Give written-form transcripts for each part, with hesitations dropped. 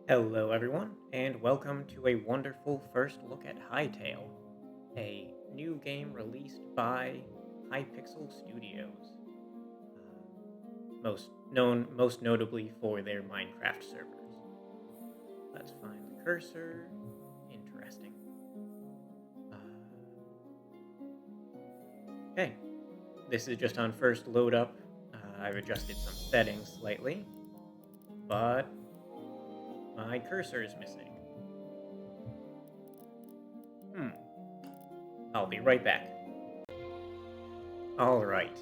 Hello, everyone, and welcome to a wonderful first look at Hytale, a new game released by Hypixel Studios, most notably for their Minecraft servers. Let's find the cursor. Interesting. Uh, okay, this is just on first load up. I've adjusted some settings slightly, but my cursor is missing. Hmm. I'll be right back. All right.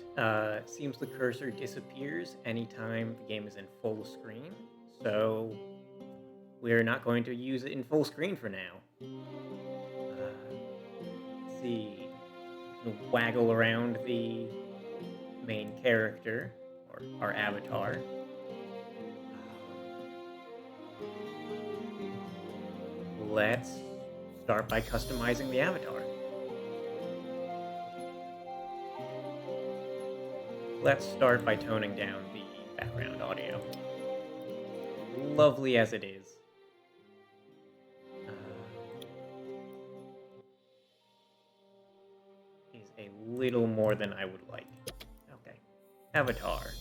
Seems the cursor disappears anytime the game is in full screen, so we're not going to use it in full screen for now. Let's see. We can waggle around the main character or our avatar. Let's start by customizing the avatar. Let's start by toning down the background audio. Lovely as it is. Uh, is a little more than I would like. Okay. Avatar.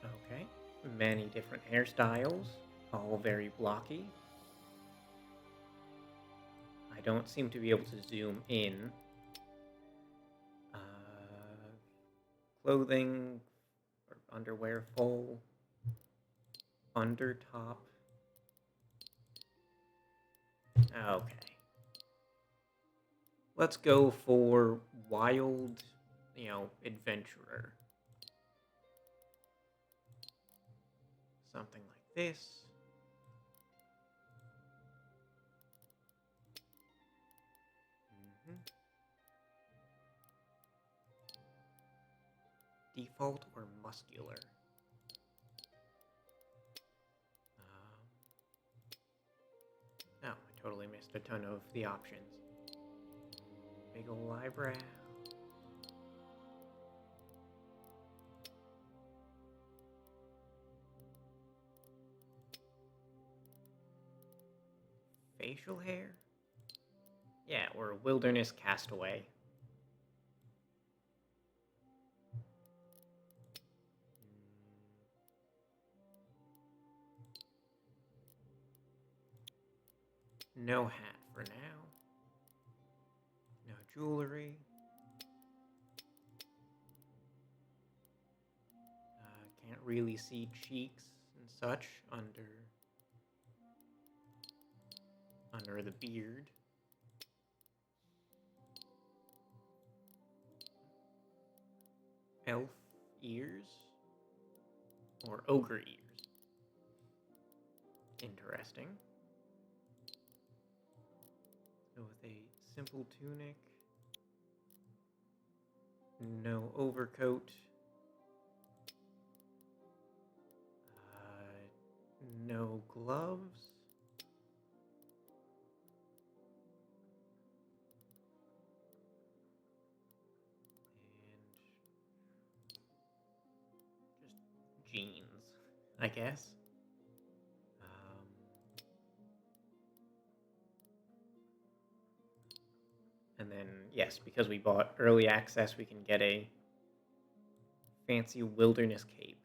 Okay. Many different hairstyles, all very blocky. I don't seem to be able to zoom in. Uh, Clothing or underwear full. Under top. Okay. Let's go for wild, adventurer. Something like this. Mhm. Default or muscular? Oh, I totally missed a ton of the options. Big ol' eyebrow. Facial hair? Yeah, or wilderness castaway. No hat for now. No jewelry. Can't really see cheeks and such under the beard. Elf ears or ogre ears. Interesting. So with a simple tunic, no overcoat, no gloves. And just jeans, I guess. Um, and then, yes, because we bought early access, we can get a fancy wilderness cape.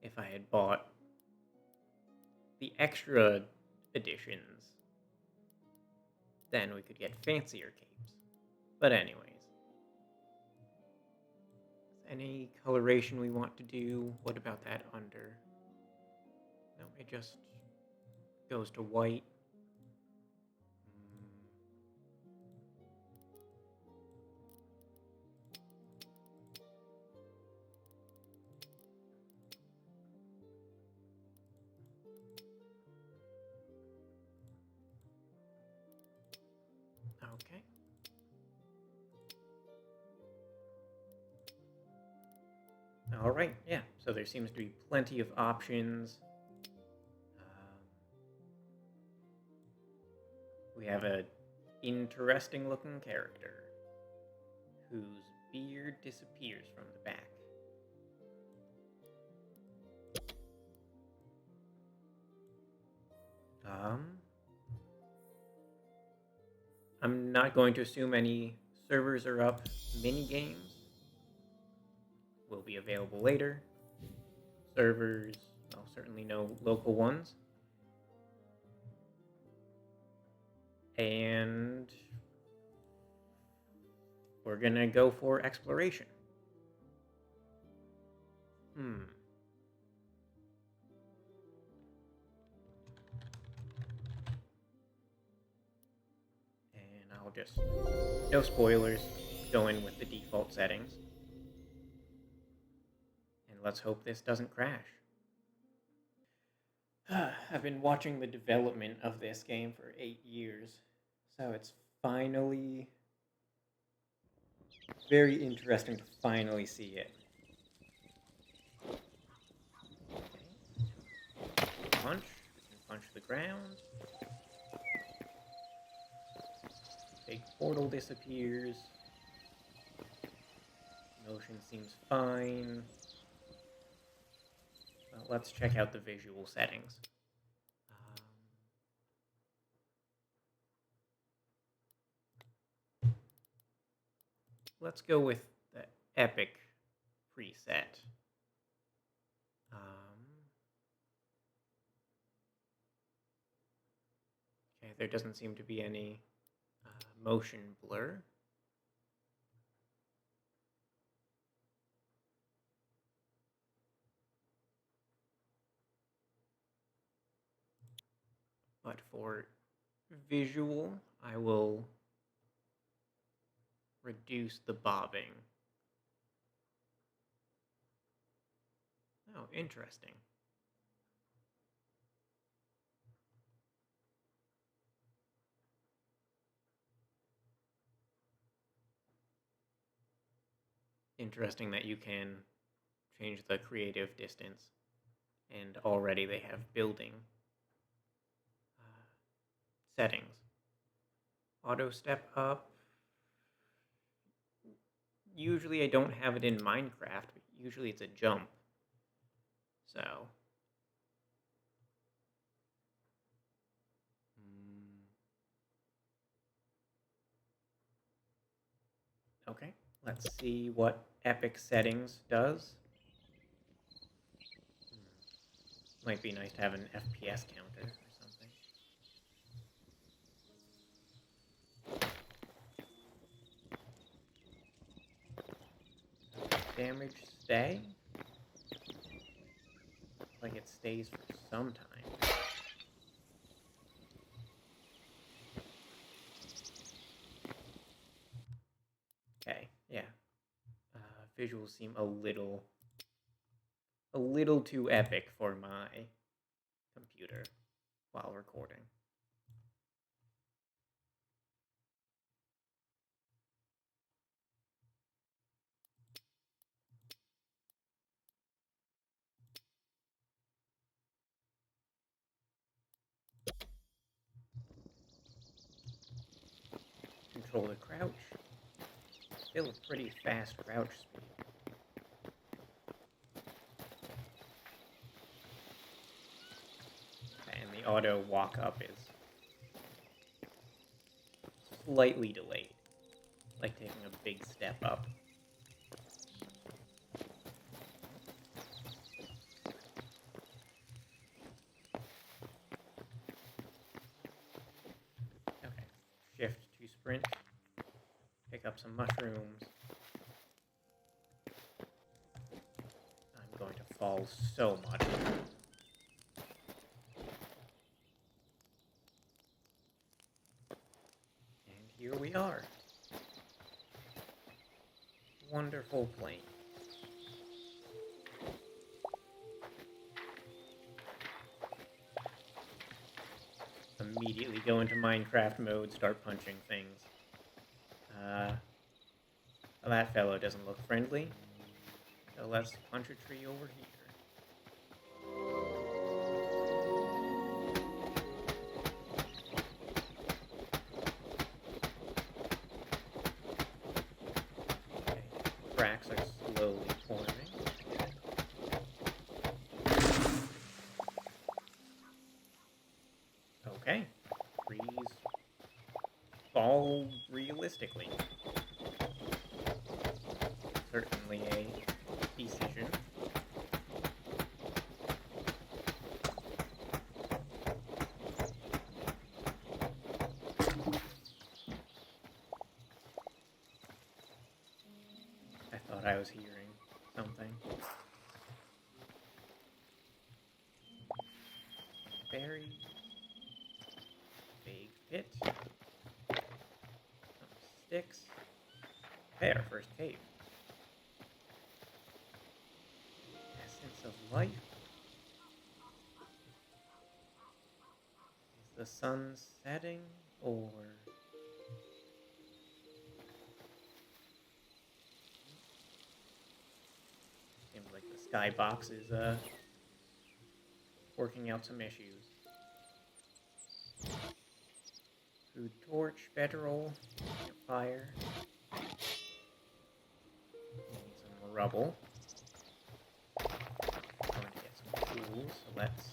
If I had bought the extra editions, then we could get fancier capes. But anyways, any coloration we want to do, what about that under? No, it just goes to white. Okay. All right, yeah. So there seems to be plenty of options. We have a interesting looking character whose beard disappears from the back. I'm not going to assume any servers are up. Mini games will be available later. Servers, well, certainly no local ones. And we're gonna go for exploration. And I'll just, no spoilers, go in with the default settings. And let's hope this doesn't crash. I've been watching the development of this game for 8 years, so it's finally very interesting to finally see it. Okay. Punch, we can punch the ground. Big portal disappears. Motion seems fine. Well, let's check out the visual settings. Let's go with the epic preset. Okay, there doesn't seem to be any motion blur. But for visual, I will reduce the bobbing. Oh, interesting. Interesting that you can change the creative distance, and already they have building settings. Auto step up. Usually I don't have it in Minecraft, but usually it's a jump. So. Okay, let's see what epic settings does. Might be nice to have an FPS counter or something. Damage stay? Like it stays for some time. Okay, yeah. Visuals seem a little too epic for my computer while recording. Control the crouch. Still a pretty fast crouch speed. And the auto walk up is slightly delayed, like taking a big step up. Okay, shift to sprint, pick up some mushrooms. I'm going to fall so much. Here we are. Wonderful plane. Immediately go into Minecraft mode, start punching things. Well, that fellow doesn't look friendly, so let's punch a tree over here. Cracks are slowly forming. Okay, trees fall realistically. Certainly a decision. I thought I was hearing something. Very big pit. Some sticks. Okay, our first cave. Essence of life. Is the sun setting or... Seems like the skybox is working out some issues. Food torch, bedroll, campfire. Need some rubble. Going to get some tools, so let's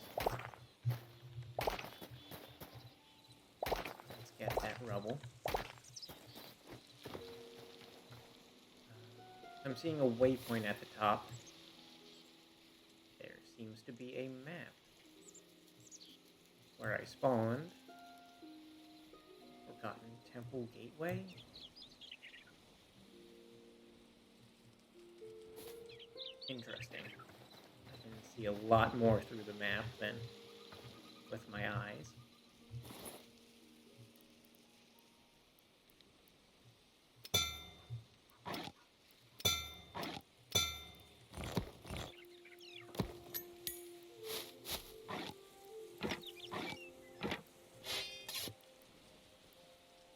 get that rubble. I'm seeing a waypoint at the top. There seems to be a map where I spawned. Forgotten Temple Gateway. Interesting. I can see a lot more through the map than with my eyes.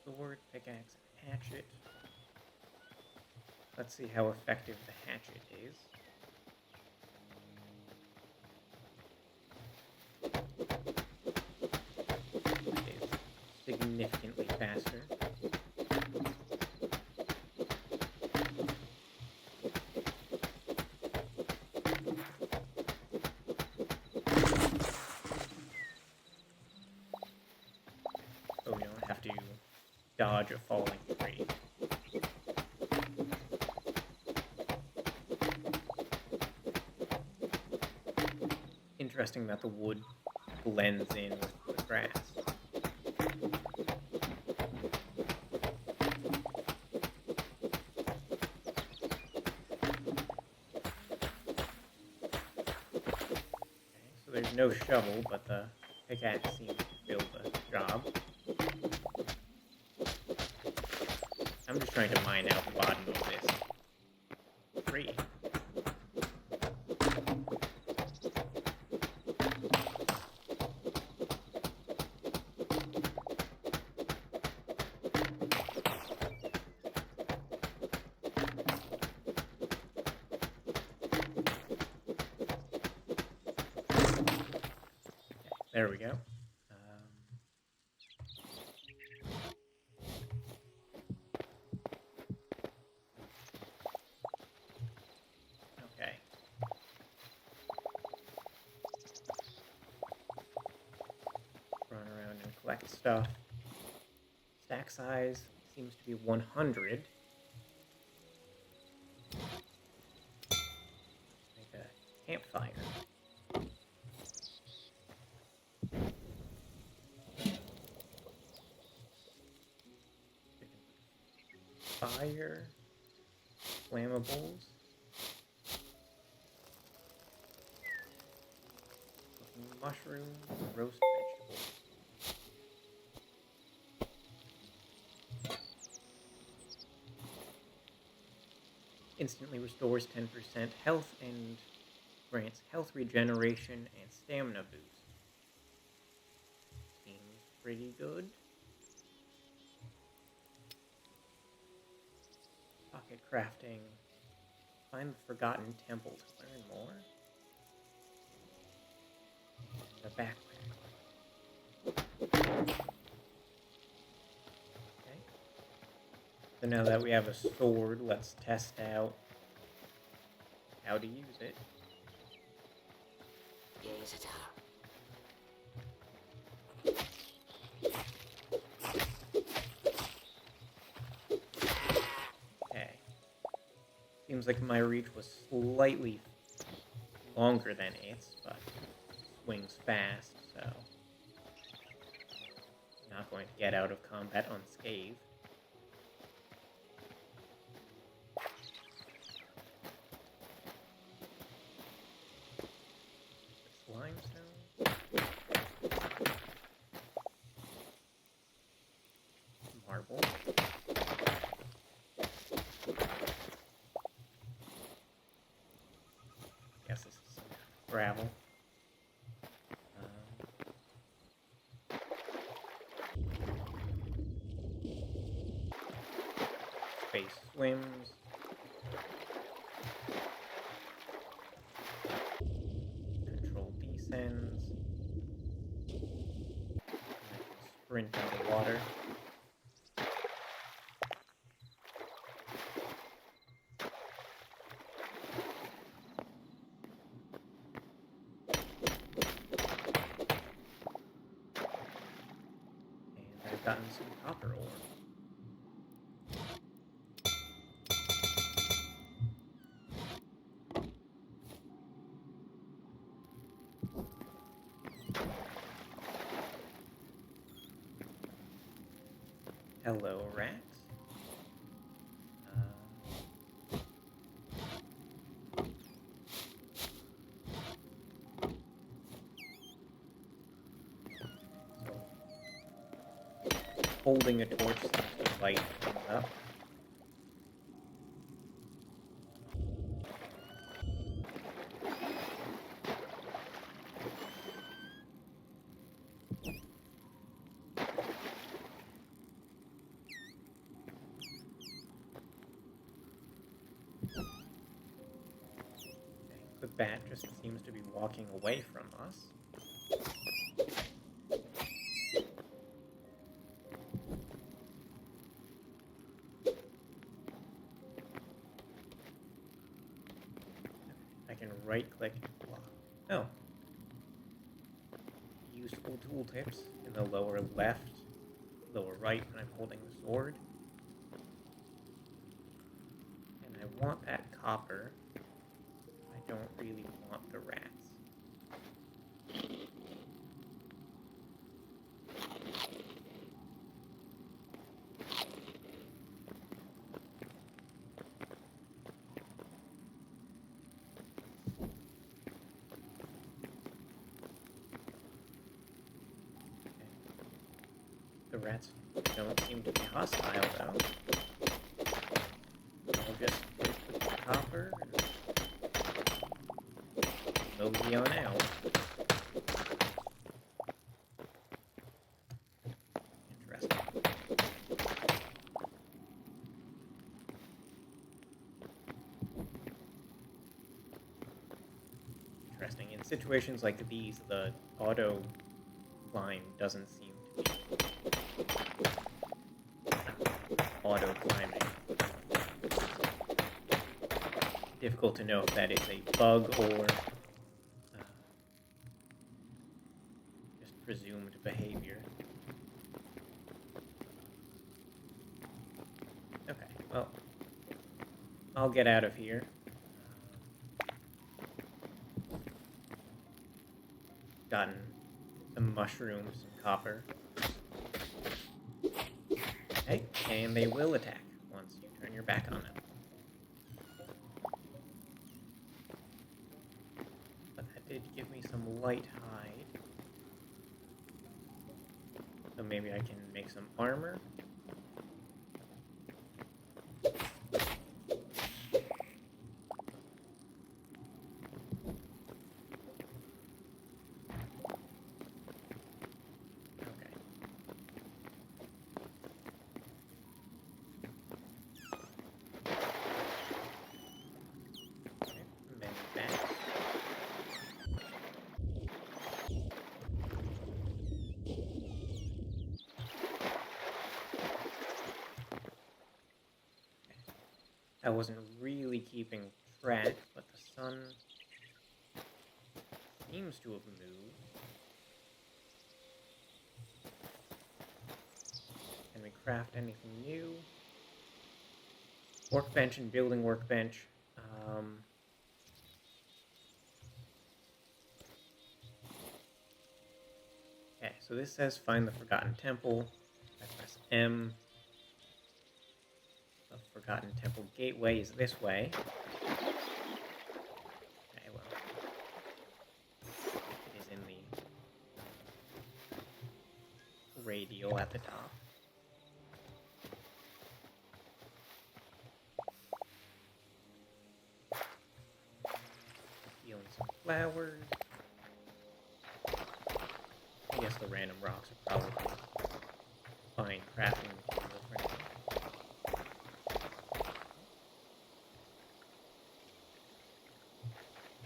Sword, pickaxe, and hatchet. Let's see how effective the hatchet is. It is significantly faster. Oh, you don't have to dodge a falling tree. Interesting that the wood blends in with the grass. Okay, so there's no shovel, but the pickaxe seems to fill the job. I'm just trying to mine out the bottom of this tree. There we go. Okay. Run around and collect stuff. Stack size seems to be 100. Make a campfire. Fire, flammables, mushrooms, roast vegetables. Instantly restores 10% health and grants health regeneration and stamina boost. Seems pretty good. Pocket crafting. Find the Forgotten Temple to learn more. The backpack. Okay. So now that we have a sword, let's test out how to use it. Use it up. seems like my reach was slightly longer than its, but swings fast, so not going to get out of combat unscathed. This limestone. Marble. Guess this is some gravel. Space swims. Control descends. And I can sprint underwater. And I've gotten some copper ore. Hello, rats. Holding a torch seems to light things up. The bat just seems to be walking away from us. I can right-click and block. Oh. Useful tooltips in the lower left, lower right when I'm holding the sword. And I want that copper. I don't really want the rats. The rats don't seem to be hostile, though. I'll just put the copper and mosey on out. Interesting. Interesting. In situations like these, the auto climb doesn't seem to be auto climbing. Difficult to know if that is a bug or just presumed behavior. Okay, well, I'll get out of here. Gotten some mushrooms, some copper. Okay, and they will attack once you turn your back on them. But that did give me some light hide. So maybe I can make some armor. I wasn't really keeping track, but the sun seems to have moved. Can we craft anything new? Workbench and building workbench. Okay, so this says find the Forgotten Temple. I press M. The Forgotten Temple gateway is this way. Okay, well, it is in the radial at the top. Healing some flowers. I guess the random rocks are probably fine crafting material for now.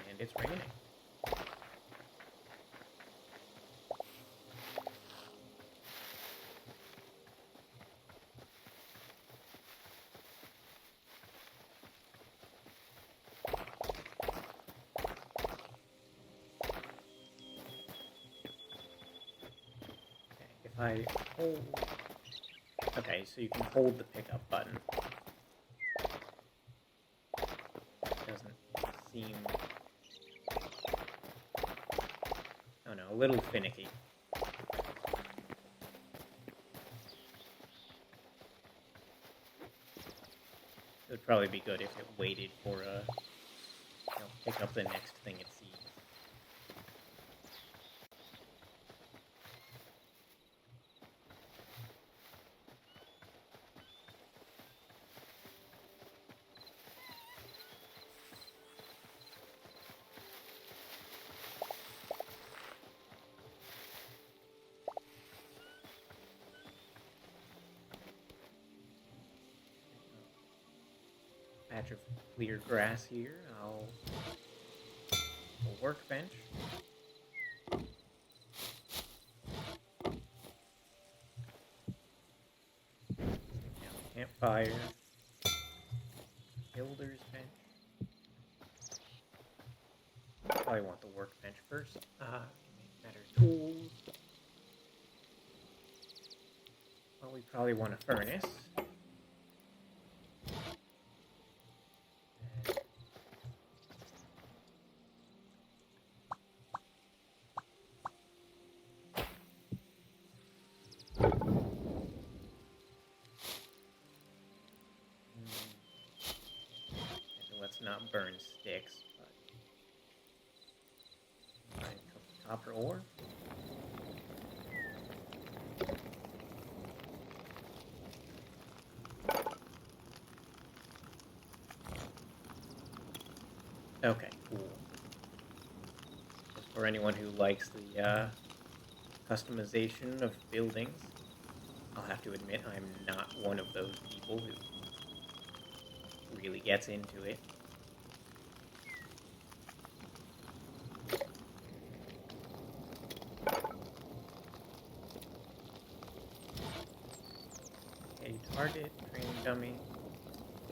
And it's raining. If I hold... Okay, so you can hold the pickup button. Doesn't seem... Oh no, a little finicky. It would probably be good if it waited for a... pick up the next thing it sees. Patch of clear grass here. I'll a workbench. Campfire. Builder's bench. Probably want the workbench first. Make better tools. Well, we probably want a furnace. Let's not burn sticks, but find copper ore. Okay, cool. Just for anyone who likes the customization of buildings, I'll have to admit I'm not one of those people who really gets into it. Okay, target, training dummy,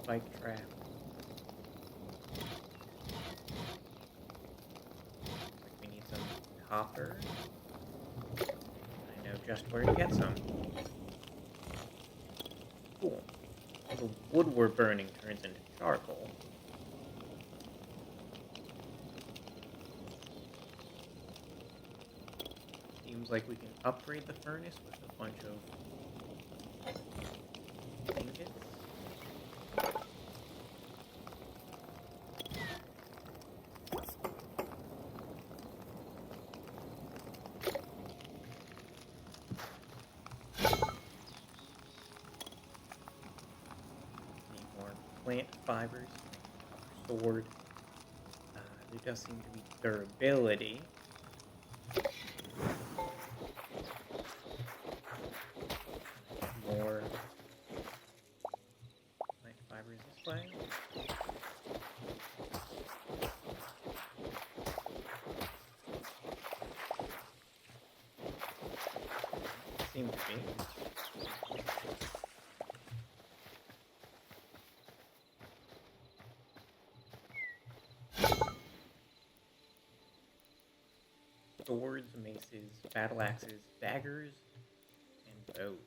spike trap. We need some copper. I know just where to get some. Cool. The wood we're burning turns into charcoal. Seems like we can upgrade the furnace with a bunch of ingots. Plant fibers, sword. There does seem to be durability. More plant fibers this way. Seems to be. Swords, maces, battle axes, daggers, and bows.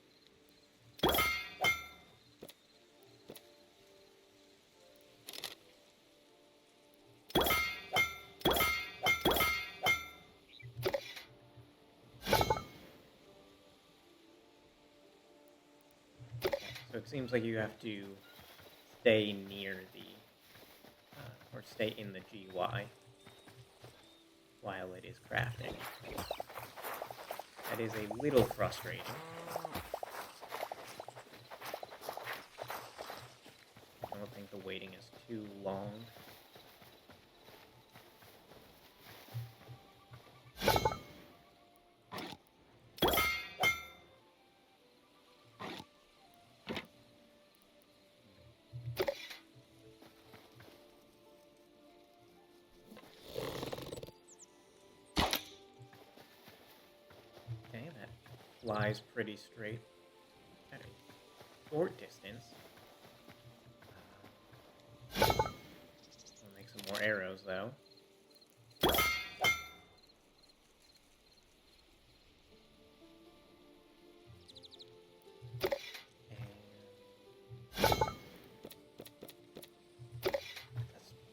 seems like you have to stay near the, or stay in the GUI while it is crafting. That is a little frustrating. I don't think the waiting is too long. Okay, that flies pretty straight at a short distance. We'll make some more arrows, though. And a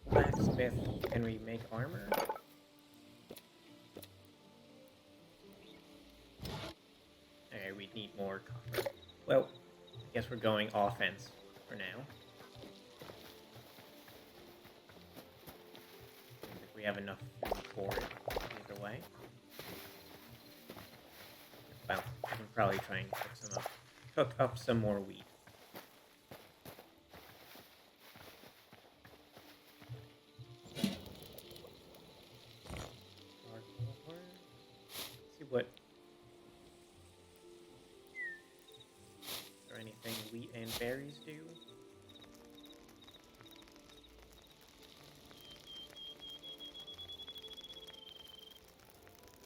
blacksmith. Can we make armor? Okay, we need more copper. Well, I guess we're going offense for now. If we have enough food for it, either way. Well, I can probably try and cook up some more wheat. See what. Is there anything wheat and berries do?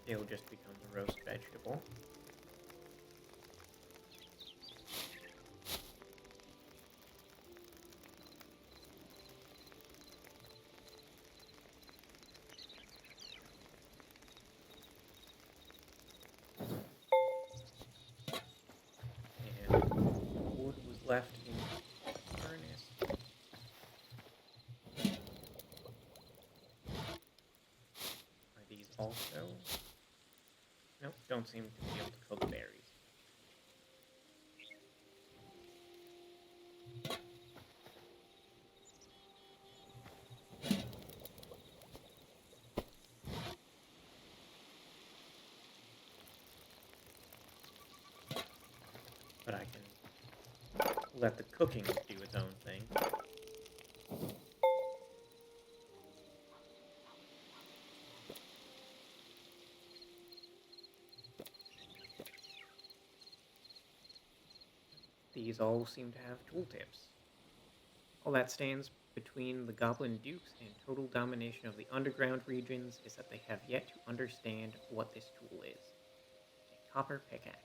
It'll just become the roast vegetable. And wood was left in the furnace. Are these also? Nope, don't seem to be able to cook berries. But I can let the cooking do its own thing. These all seem to have tooltips. All that stands between the Goblin Dukes and total domination of the underground regions is that they have yet to understand what this tool is. A copper pickaxe.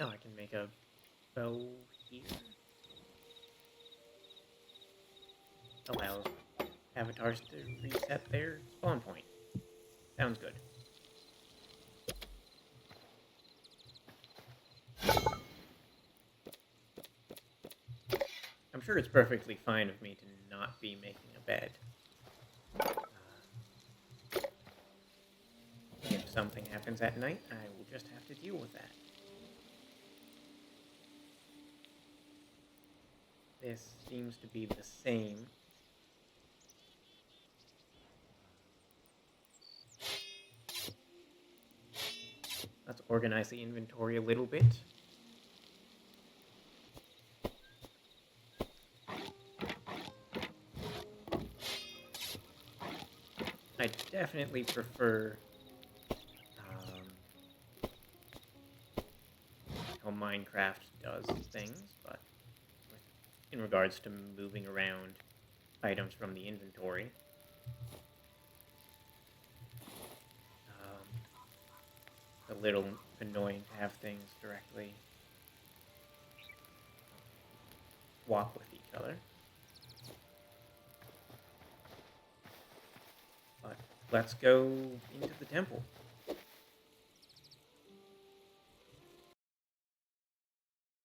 Oh, I can make a bow here. Allows avatars to reset their spawn point. Sounds good. I'm sure it's perfectly fine of me to not be making a bed. If something happens at night, I will just have to deal with that. This seems to be the same. Let's organize the inventory a little bit. I definitely prefer how Minecraft does things, but in regards to moving around items from the inventory, a little annoying to have things directly swap with each other. But let's go into the temple.